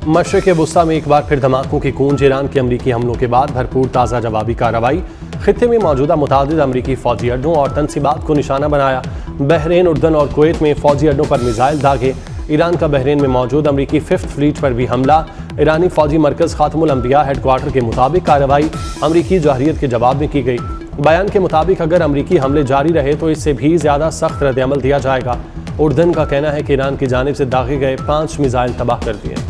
मशरिक़ वुस्ता में एक बार फिर धमाकों की गूंज। ईरान के अमरीकी हमलों के बाद भरपूर ताज़ा जवाबी कार्रवाई। खित्ते में मौजूदा मुतादिद अमरीकी फ़ौजी अड्डों और तनसीबात को निशाना बनाया। बहरीन, उर्दन और कुवैत में फ़ौजी अड्डों पर मिसाइल दागे। ईरान का बहरीन में मौजूद अमरीकी 5th फ्लीट पर भी हमला। ईरानी फ़ौजी मरकज़ ख़ातमुल अंबिया हेडक्वार्टर के मुताबिक कार्रवाई अमरीकी जवाहिरियत के जवाब में की गई। बयान के मुताबिक अगर अमरीकी हमले जारी रहे तो इससे भी ज़्यादा सख्त रद्द-ए-अमल दिया जाएगा। उर्दन का कहना है कि ईरान की जानिब से दागे गए 5 मिसाइल तबाह कर दिए।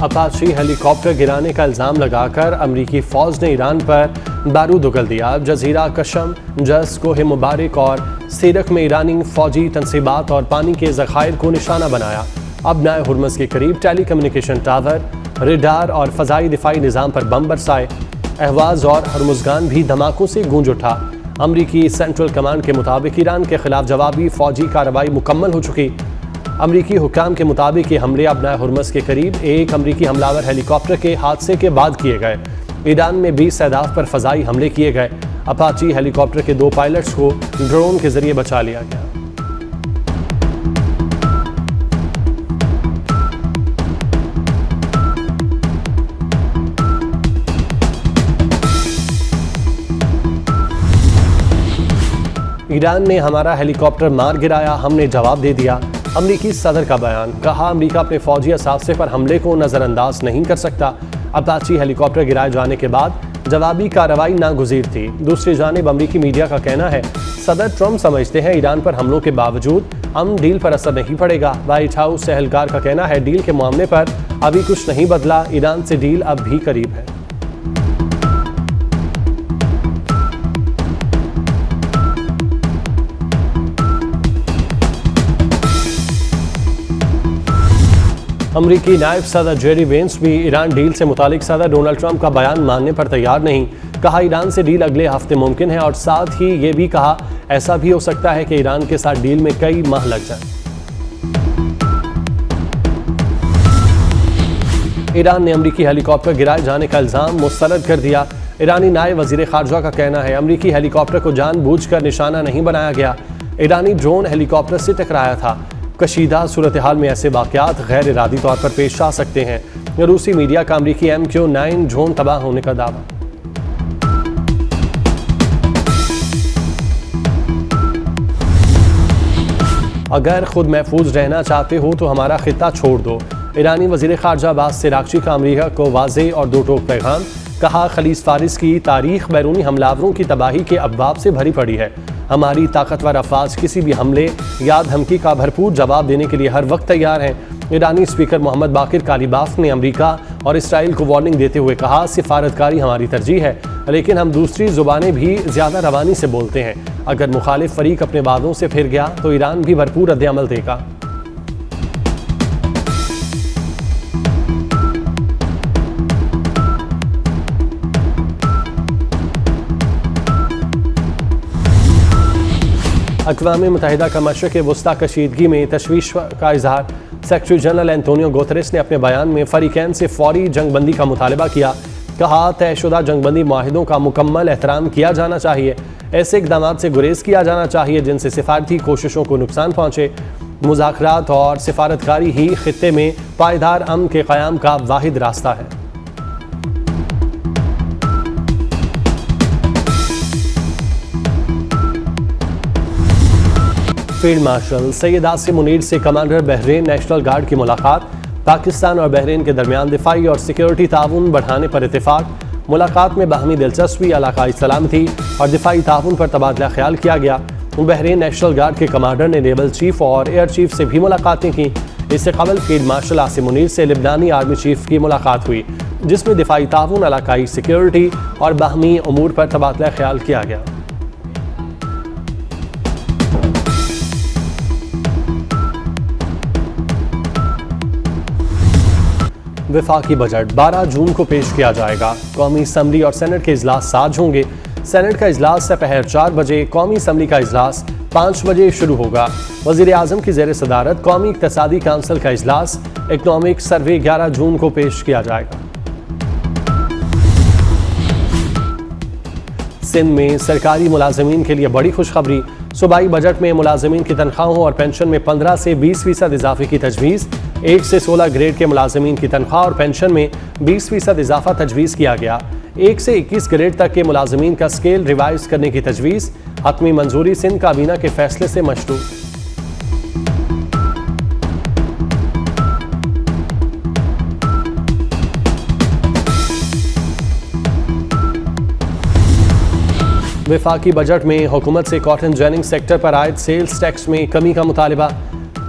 अपाची हेलीकॉप्टर गिराने का इल्ज़ाम लगाकर अमरीकी फ़ौज ने ईरान पर बारूद उगल दिया। जजीरा कशम, जस, कोह मुबारक और सीरक में ईरानी फ़ौजी तनसीबात और पानी के ज़खायर को निशाना बनाया। अब नाए हुर्मज़ के करीब टेली कम्युनिकेशन टावर, रेडार और फ़ज़ाई दिफाई निज़ाम पर बम बरसाए। अहवाज़ और हरमुज़गान भी धमाकों से गूंज उठा। अमरीकी सेंट्रल कमांड के मुताबिक ईरान के खिलाफ जवाबी फ़ौजी कार्रवाई मुकम्मल हो चुकी। अमरीकी हुक्काम के मुताबिक ये हमले अब नाए हुर्मज़ के करीब एक अमरीकी हमलावर हेलीकॉप्टर के हादसे के बाद किए गए। ईरान में 20 अहदाफ पर फ़ज़ाई हमले किए गए। अपाची हेलीकॉप्टर के 2 पायलट्स को ड्रोन के जरिए बचा लिया गया। ईरान ने हमारा हेलीकॉप्टर मार गिराया, हमने जवाब दे दिया। अमरीकी सदर का बयान। कहा, अमरीका अपने फौजी असासे पर हमले को नज़रअंदाज नहीं कर सकता। अपाची हेलीकॉप्टर गिराए जाने के बाद जवाबी कार्रवाई नागुज़ीर थी। दूसरी जानिब अमरीकी मीडिया का कहना है सदर ट्रंप समझते हैं ईरान पर हमलों के बावजूद अमन डील पर असर नहीं पड़ेगा। व्हाइट हाउस एहलकार का कहना है डील के मामले पर अभी कुछ नहीं बदला, ईरान से डील अब भी करीब है। अमरीकी नायब सदर जेरी वेंस भी ईरान डील से मुतालिक सदर डोनाल्ड ट्रंप का बयान मानने पर तैयार नहीं। कहा, ईरान से डील अगले हफ्ते मुमकिन है और साथ ही ये भी कहा ऐसा भी हो सकता है कि ईरान के साथ डील में कई माह लग जाए। ईरान ने अमरीकी हेलीकॉप्टर गिराए जाने का इल्ज़ाम मुस्तरद कर दिया। ईरानी नायब वज़ीर ख़ारजा का कहना है अमरीकी हेलीकॉप्टर को जानबूझकर निशाना नहीं बनाया गया। ईरानी ड्रोन हेलीकॉप्टर से टकराया था। कशीदा सूरत हाल में ऐसे वाक़यात गैर इरादी तौर पर पेश आ सकते हैं। रूसी मीडिया का अमरीकी MQ-9 ड्रोन तबाह होने का दावा। अगर खुद महफूज रहना चाहते हो तो हमारा खित्ता छोड़ दो। ईरानी वज़ीर ख़ारजा अब्बास सिरागची का अमरीका को वाज़े और दो टोक पैगाम। कहा, खलीज फारिस की तारीख बैरूनी हमलावरों की तबाही के अबवाब से भरी पड़ी है। हमारी ताकतवर अफवाज किसी भी हमले या धमकी का भरपूर जवाब देने के लिए हर वक्त तैयार हैं। ईरानी स्पीकर मोहम्मद बाकिर कालीबाफ ने अमरीका और इसराइल को वार्निंग देते हुए कहा, सिफारतकारी हमारी तरजीह है, लेकिन हम दूसरी ज़ुबानें भी ज़्यादा रवानी से बोलते हैं। अगर मुखालिफ फरीक अपने वादों से फिर गया तो ईरान भी भरपूर रद्द-ए-अमल देगा। अक़वाम मुत्तहिदा का मशरिक़ वुस्ता कशीदगी में तशवीश का इजहार। सेक्रेटरी जनरल एंटोनियो गुतेरेस ने अपने बयान में फ़रीक़ैन से फ़ौरी जंगबंदी का मुतालबा किया। कहा, तयशुदा जंगबंदी माहिदों का मुकम्मल एहतराम किया जाना चाहिए। ऐसे इक़दामात से गुरेज किया जाना चाहिए जिनसे सिफारती कोशिशों को नुकसान पहुँचे। मुज़ाकरात और सिफारतकारी ही खित्ते में पायदार अमन के क़याम का वाहिद रास्ता है। फील्ड मार्शल सैयद आसिम मुनीर से कमांडर बहरीन नेशनल गार्ड की मुलाकात। पाकिस्तान और बहरीन के दरमियान दिफाई और सिक्योरिटी ताउन बढ़ाने पर इत्तेफाक। मुलाकात में बाहमी दिलचस्पी, इलाकाई सलामती और दिफाई ताउन पर तबादला ख्याल किया गया। बहरीन नेशनल गार्ड के कमांडर ने नेवल चीफ और एयर चीफ से भी मुलाकातें की। इससे कबल फील्ड मार्शल आसिम मुनीर से लिबनानी आर्मी चीफ की मुलाकात हुई, जिसमें दिफाई ताउन, इलाकाई सिक्योरिटी और बाहमी उमूर पर तबादला ख्याल किया गया। वफाकी बजट 12 जून को पेश किया जाएगा। कौमी असम्बली और सेनेट के इजलास साझ होंगे। सेनेट का इजलास सपहर 4 बजे, कौमी असम्बली का इजलास 5 बजे शुरू होगा। वज़ीर आज़म की ज़ेर सदारत कौमी इक़्तिसादी काउंसिल का इजलास इकनॉमिक सर्वे 11 जून को पेश किया जाएगा। सिंध में सरकारी मुलाजमीन के लिए बड़ी खुशखबरी। सूबाई बजट में मुलाजमीन की तनख्वाहों और पेंशन में 15 से 20% इजाफे की तजवीज़। 1 से 16 ग्रेड के मुलाजमीन की तनख्वाह और पेंशन में 20% इजाफा तजवीज़ किया गया। 1 से 21 ग्रेड तक के मुलाजमीन का स्केल रिवाइज करने की तजवीज़। हतमी मंजूरी सिंध काबीना के फैसले से मशरूत। वफाकी बजट में हुकूमत से कॉटन जैनिंग सेक्टर पर आयद सेल्स टैक्स में कमी का मुतालबा।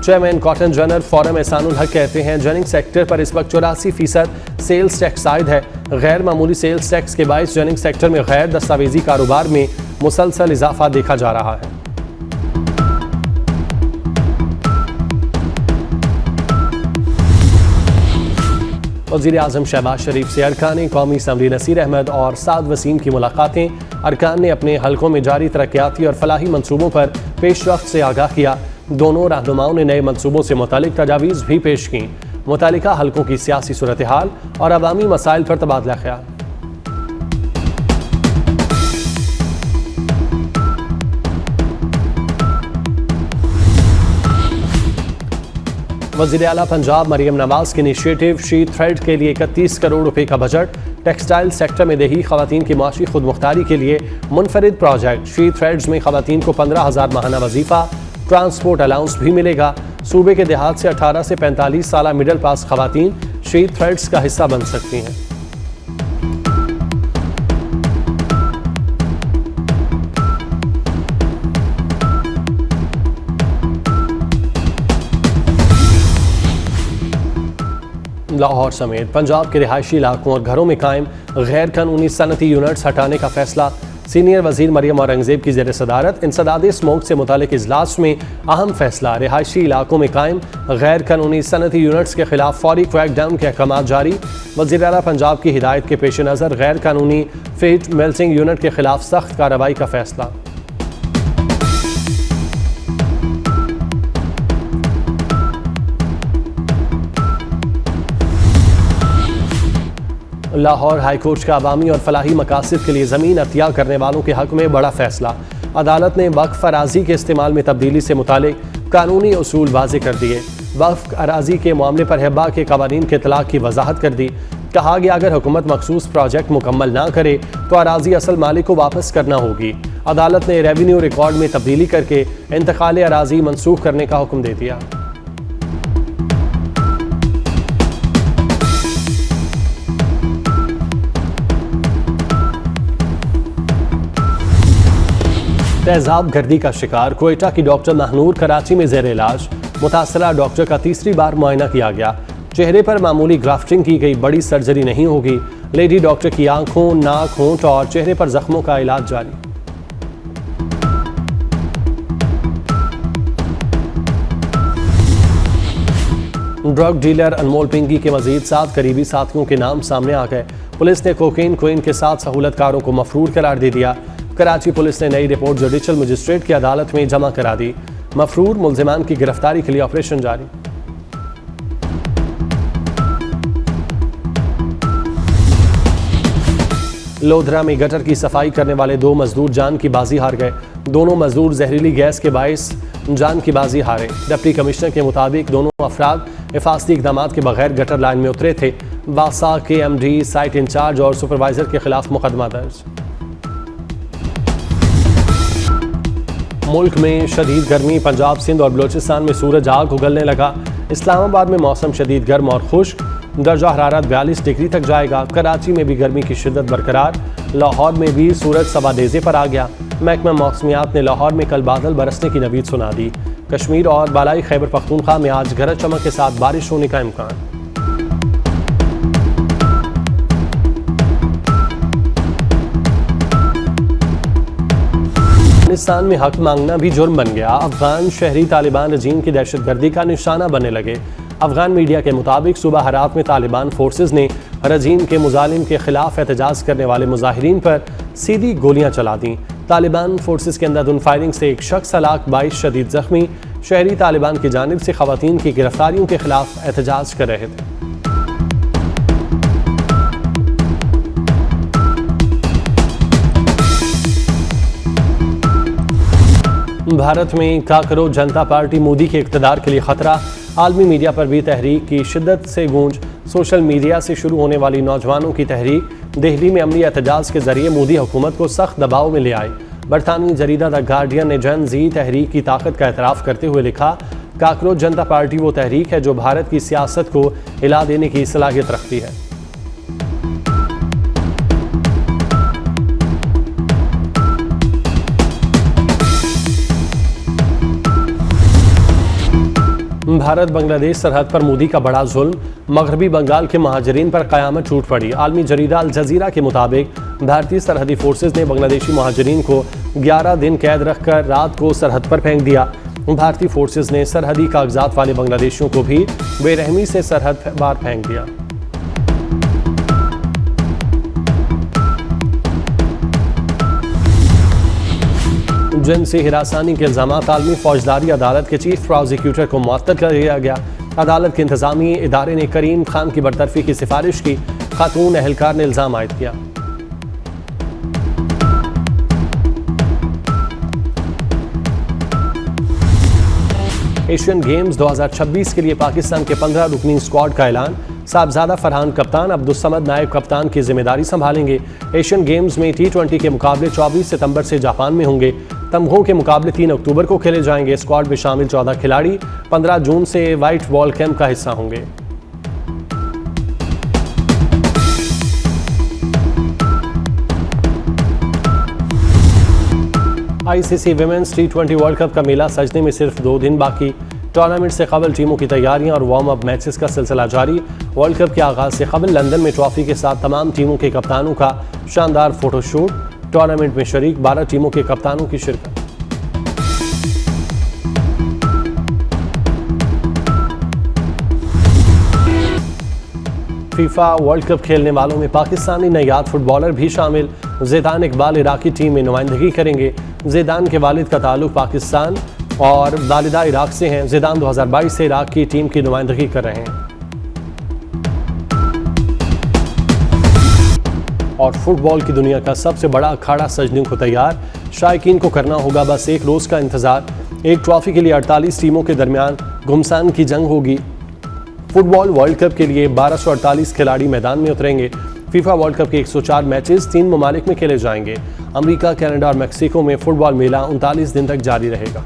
Chairman cotton general forum Ehsanul हक कहते हैं जैनिंग सेक्टर पर इस वक्त 84% सेल्स टैक्स आयद है। गैर मामूली सेल्स टैक्स के बायस जैनिंग सेक्टर में गैर दस्तावेजी कारोबार में मुसलसल इजाफा देखा जा रहा है। वज़ीर आज़म शहबाज शरीफ से अरकान कौमी असम्बली नसीर अहमद और साद वसीम की मुलाकातें। अरकान ने अपने हलकों में जारी तरक्याती और फलाही मनसूबों पर पेशरफ्त से आगाह किया। दोनों रहनुमाओं ने नए मनसूबों से मुतालिक तजावीज़ भी पेश की। मुतालिका हलकों की सियासी सूरत हाल और अवामी मसाइल पर तबादला ख्याल। वज़ीर आला पंजाब मरियम नवाज के इनिशिएटिव शी थ्रेड के लिए 31 करोड़ रुपए का बजट। टेक्सटाइल सेक्टर में देही खवातीन की माशी खुद मुख्तारी के लिए मुनफरिद प्रोजेक्ट। शी थ्रेड्स में खवातीन को 15,000 माहाना वजीफा, ट्रांसपोर्ट अलाउंस भी मिलेगा। सूबे के देहात से 18 से 45 साल मिडिल पास खवातीन शी थ्रेड्स का हिस्सा बन सकती हैं। लाहौर समेत पंजाब के रिहायशी इलाकों और घरों में कायम गैर कानूनी सनती यूनिट्स हटाने का फैसला। सीनियर वजीर मरियम औरंगजेब की ज़ेर सदारत इंसदाद स्मोक से मुतालिक इजलास में अहम फैसला। रिहायशी इलाकों में कायम गैर कानूनी सनती यूनिट्स के खिलाफ फौरी क्रैकडाउन के अहकाम जारी। वज़ीर आला पंजाब की हिदायत के पेश नज़र गैर कानूनी फीड मेल्टिंग यूनिट के खिलाफ सख्त कार्रवाई का फैसला। लाहौर हाईकोर्ट का अवामी और फलाही मकासद के लिए ज़मीन अतिया करने वालों के हक में बड़ा फैसला। अदालत ने वक्फ अराजी के इस्तेमाल में तब्दीली से मुतालिक कानूनी उसूल वाज़े कर दिए। वक्फ अराजी के मामले पर हिब्बा के कवानीन के इतलाक़ की वजाहत कर दी। कहा गया अगर हुकूमत मखसूस प्रोजेक्ट मुकम्मल ना करे तो अराजी असल मालिक को वापस करना होगी। अदालत ने रेवेन्यू रिकॉर्ड में तब्दीली करके इंतकाल अराजी मनसूख करने का हुक्म दे दिया। तेजाब गर्दी का शिकार कोयटा की डॉक्टर महनूर कराची में जेर इलाज। मुतासरा डॉक्टर का तीसरी बार मुआयना किया गया। चेहरे पर मामूली ग्राफ्टिंग की गई, बड़ी सर्जरी नहीं होगी। लेडी डॉक्टर की आंखों, नाक, होंठ और चेहरे पर जख्मों का इलाज जारी। ड्रग डीलर अनमोल पिंगी के मजीद 7 करीबी साथियों के नाम सामने आ गए। पुलिस ने कोकेन क्वीन के 7 सहूलतकारों को मफरूर करार दे दिया। कराची पुलिस ने नई रिपोर्ट जुडिशल मजिस्ट्रेट की अदालत में जमा करा दी। मफरूर मुल्जिमान की गिरफ्तारी के लिए ऑपरेशन जारी। लोधरा में गटर की सफाई करने वाले 2 मजदूर जान की बाजी हार गए। दोनों मजदूर जहरीली गैस के बायस जान की बाजी हारे। डिप्टी कमिश्नर के मुताबिक दोनों अफराद हिफाजती इकदाम के बगैर गटर लाइन में उतरे थे। वासा के MD, साइट इंचार्ज और सुपरवाइजर के खिलाफ मुकदमा दर्ज। मुल्क में शदीद गर्मी। पंजाब, सिंध और बलोचिस्तान में सूरज आग उगलने लगा। इस्लामाबाद में मौसम शदीद गर्म और खुश्क। दर्जा हरारत 42 डिग्री तक जाएगा। कराची में भी गर्मी की शिद्दत बरकरार। लाहौर में भी सूरज सवादेजे पर आ गया। महकमा मौसमियात ने लाहौर में कल बादल बरसने की नवीद सुना दी। कश्मीर और बालाई खैबर पख्तूनख्वा में आज गरज चमक के साथ बारिश होने का इम्कान। अफगानिस्तान में हक मांगना भी जुर्म बन गया। अफगान शहरी तालिबान रजीम की दहशतगर्दी का निशाना बनने लगे। अफगान मीडिया के मुताबिक सुबह हरात में तालिबान फोर्सेज ने रजीम के मुजालिम के खिलाफ एहतजाज करने वाले मुजाहिरीन पर सीधी गोलियां चला दी। तालिबान फोर्सेज के अंधाधुंध फायरिंग से एक शख्स हलाक, 22 शदीद जख्मी। शहरी तालिबान की जानिब से खवातीन की गिरफ्तारियों के खिलाफ एहतजाज कर रहे थे। भारत में काकरोच जनता पार्टी मोदी के इक़्तिदार के लिए खतरा, आलमी मीडिया पर भी तहरीक की शिद्दत से गूंज। सोशल मीडिया से शुरू होने वाली नौजवानों की तहरीक दिल्ली में अमली एहतजाज के जरिए मोदी हुकूमत को सख्त दबाव में ले आई। बरतानी जरीदा द गार्डियन ने जन जी तहरीक की ताकत का एतराफ़ करते हुए लिखा, काकरोच जनता पार्टी वो तहरीक है जो भारत की सियासत को हिला देने की सलाहियत रखती है। भारत बांग्लादेश सरहद पर मोदी का बड़ा जुल्म, मगरबी बंगाल के महाजरीन पर क़यामत टूट पड़ी। आलमी जरीदा अल जज़ीरा के मुताबिक भारतीय सरहदी फोर्सेज ने बांग्लादेशी महाजरीन को 11 दिन कैद रखकर रात को सरहद पर फेंक दिया। भारतीय फोर्सेज ने सरहदी कागजात वाले बांग्लादेशियों को भी बेरहमी से सरहद पार फेंक दिया। जिनसी हिरासानी के इल्जामात, आलमी फौजदारी अदालत के चीफ प्रोसिक्यूटर को मुअत्तल कर दिया गया। अदालत के इंतजामी इदारे ने करीम खान की बरतरफी की सिफारिश की। खातून एहलकार ने इल्जाम आयद किया। एशियन गेम्स 2026 के लिए पाकिस्तान के 15 रुकनी स्क्वाड का ऐलान। साहबजादा फरहान कप्तान, अब्दुस्समद नायब कप्तान की जिम्मेदारी संभालेंगे। एशियन गेम्स में T20 के मुकाबले 24 सितंबर से जापान में होंगे। तमगों के मुकाबले 3 अक्टूबर को खेले जाएंगे। स्क्वाड में शामिल 14 खिलाड़ी 15 जून से व्हाइट बॉल कैंप का हिस्सा होंगे। ICC women's T20 world cup का मेला सजने में सिर्फ 2 दिन बाकी। टूर्नामेंट से कबल टीमों की तैयारियां और वार्म अप मैचेस का सिलसिला जारी। वर्ल्ड कप के आगाज से कबल लंदन में ट्रॉफी के साथ तमाम टीमों के कप्तानों का शानदार फोटोशूट। टूर्नामेंट में शरीक 12 टीमों के कप्तानों की शिरकत। फीफा वर्ल्ड कप खेलने वालों में पाकिस्तानी नयाद फुटबॉलर भी शामिल। ज़िदान इकबाल इराकी टीम में नुमाइंदगी करेंगे। ज़िदान के वालिद का ताल्लुक पाकिस्तान और वालिदा इराक से हैं। ज़िदान 2022 से इराक की टीम की नुमाइंदगी कर रहे हैं। और फुटबॉल की दुनिया का सबसे बड़ा अखाड़ा सजने को तैयार। शायकीन को करना होगा बस एक रोज़ का इंतज़ार। एक ट्रॉफी के लिए 48 टीमों के दरमियान घुमसान की जंग होगी। फुटबॉल वर्ल्ड कप के लिए 1248 खिलाड़ी मैदान में उतरेंगे। फीफा वर्ल्ड कप के 104 मैचेस 3 ममालिक में खेले जाएंगे। अमेरिका, कनाडा और मेक्सिको में फुटबॉल मेला 39 दिन तक जारी रहेगा।